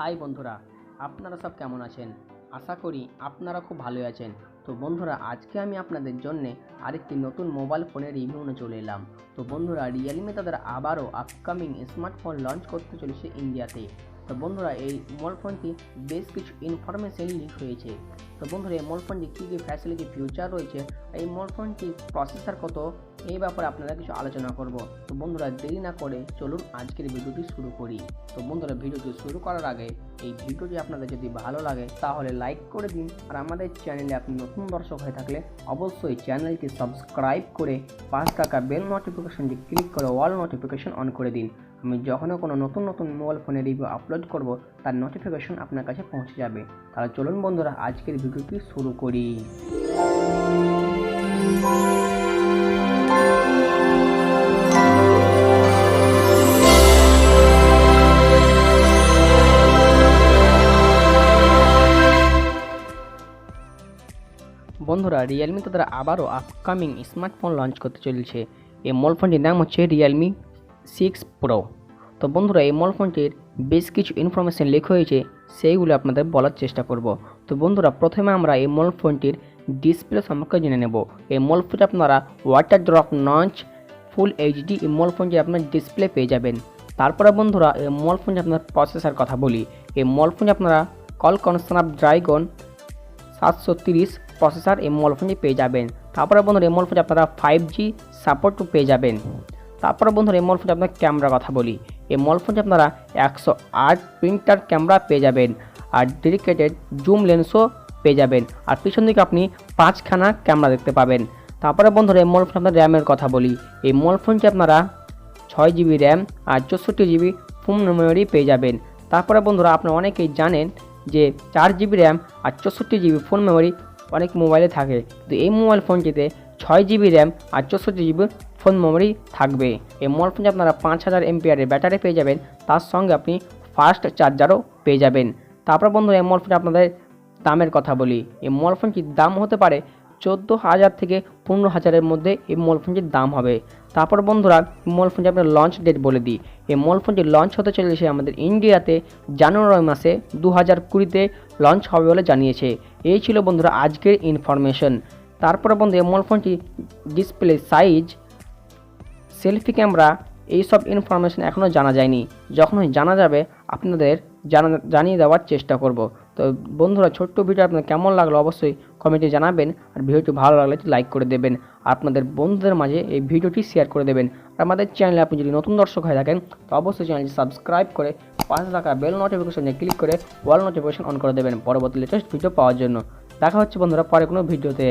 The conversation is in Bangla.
হাই বন্ধুরা, আপনারা সব কেমন আছেন? আশা করি আপনারা খুব ভালো আছেন। তো বন্ধুরা, আজকে আমি আপনাদের জন্য আরেকটি নতুন মোবাইল ফোনের রিভিউ নিয়ে চলে এলাম। তো বন্ধুরা, রিয়েলমি তাদের আবারও আপকামিং স্মার্টফোন লঞ্চ করতে চলেছে ইন্ডিয়াতে। তো বন্ধুরা, এই মোবাইল ফোনটি বেশ কিছু ইনফরমেশন লিক হয়েছে। তো বন্ধুরা, এই মোবাইল ফোনটি কী কী ফ্যাসিলিটি ফিউচার রয়েছে, এই মোবাইল ফোনটির প্রসেসর কত, এই ব্যাপারে আপনারা কিছু আলোচনা করব। তো বন্ধুরা, দেরি না করে চলুন আজকের ভিডিওটি শুরু করি। তো বন্ধুরা, ভিডিওটি শুরু করার আগে এই ভিডিওটি আপনাদের যদি ভালো লাগে তাহলে লাইক করে দিন, আর আমাদের চ্যানেলে আপনি নতুন দর্শক হয়ে থাকলে অবশ্যই চ্যানেলটি সাবস্ক্রাইব করে পাশ থাকা বেল নোটিফিকেশনটি ক্লিক করে অল নোটিফিকেশন অন করে দিন। আমি যখনও কোনো নতুন মোবাইল ফোনের রিভিউ আপলোড করব তার নোটিফিকেশন আপনার কাছে পৌঁছে যাবে। তাহলে চলুন বন্ধুরা, আজকের ভিডিওটি শুরু করি। বন্ধুরা, রিয়েলমি তাদের আবারও আপকামিং স্মার্টফোন লঞ্চ করতে চলেছে। এই মোবাইল ফোনটির নাম হচ্ছে রিয়েলমি 6 প্রো। তো বন্ধুরা, এই মোবাইল ফোনটির বেশ কিছু ইনফরমেশন লেখা হয়েছে, সেইগুলো আপনাদের বলার চেষ্টা করব। তো বন্ধুরা, প্রথমে আমরা এই মোবাইল ফোনটির ডিসপ্লে সম্পর্কে জেনে নেব। এই মোবাইল ফোনটি আপনারা water drop notch full HD এই মোবাইল ফোনটি আপনার ডিসপ্লে পেয়ে যাবেন। তারপরে বন্ধুরা, এই মোবাইল ফোনটি আপনার প্রসেসর কথা বলি। এই মোবাইল ফোনটি আপনারা কলকন স্ন্যাপড্রাগন 730 প্রসেসর এই মোবাইল ফোনটি পেয়ে যাবেন। তারপরে বন্ধুরা, এই মোবাইল ফোনটি আপনারা 5G সাপোর্টও পেয়ে যাবেন। তারপরে বন্ধুরা, এই মোবাইল ফোনটি আপনার ক্যামেরার কথা বলি। এই মোবাইল ফোনটি আপনারা 108 প্রিন্টার ক্যামেরা পেয়ে যাবেন, আর ডেডিকেটেড জুম লেন্সও পেয়ে যাবেন, আর পিছন দিকে আপনি 5খানা ক্যামেরা দেখতে পাবেন। তারপরে বন্ধুরা, এই মোবাইল ফোন আপনার র্যামের কথা বলি। এই মোবাইল ফোনটি আপনারা 6GB র্যাম আর 64GB ফুল মেমোরি পেয়ে যাবেন। তারপরে বন্ধুরা, আপনারা অনেকেই জানেন যে 4GB র্যাম আর 64GB ফুল মেমোরি অনেক মোবাইলে থাকে, তো এই মোবাইল ফোনটিতে 6GB র্যাম আর 64GB ফোন মেমোরি থাকবে। এই মোবাইল ফোনটি আপনারা 5000 mAh ব্যাটারি পেয়ে যাবেন, তার সঙ্গে আপনি ফাস্ট চার্জারও পেয়ে যাবেন। তারপর বন্ধুরা, এই মোবাইল ফোনটি আপনাদের দামের কথা বলি। এই মোবাইল ফোনটির দাম হতে পারে 14,000 থেকে 15,000-এর মধ্যে এই মোবাইল ফোনটির দাম হবে। তারপর বন্ধুরা, মোবাইল ফোনটি আপনার লঞ্চ ডেট বলে দিই। এই মোবাইল ফোনটি লঞ্চ হতে চলেছে আমাদের ইন্ডিয়াতে জানুয়ারি মাসে 2020-তে লঞ্চ হবে বলে জানিয়েছে। এই ছিল বন্ধুরা আজকের ইনফরমেশন। তারপরে বন্ধু, এই মোবাইল ফোনটি ডিসপ্লে সাইজ, সেলফি ক্যামেরা, এইসব ইনফরমেশন এখনও জানা যায়নি। যখনই জানা যাবে আপনাদের জানিয়ে দেওয়ার চেষ্টা করব। তো বন্ধুরা, ছোট্ট ভিডিও আপনার কেমন লাগলো অবশ্যই কমেন্টে জানাবেন, আর ভিডিওটি ভালো লাগলে লাইক করে দেবেন, আপনাদের বন্ধুদের মাঝে এই ভিডিওটি শেয়ার করে দেবেন। আর আমাদের চ্যানেলে আপনি যদি নতুন দর্শক হয়ে থাকেন তো অবশ্যই চ্যানেলটি সাবস্ক্রাইব করে পাশে থাকা বেল নোটিফিকেশনে ক্লিক করে অল নোটিফিকেশন অন করে দেবেন পরবর্তী লেটেস্ট ভিডিও পাওয়ার জন্য। দেখা হচ্ছে বন্ধুরা পরে কোনো ভিডিওতে।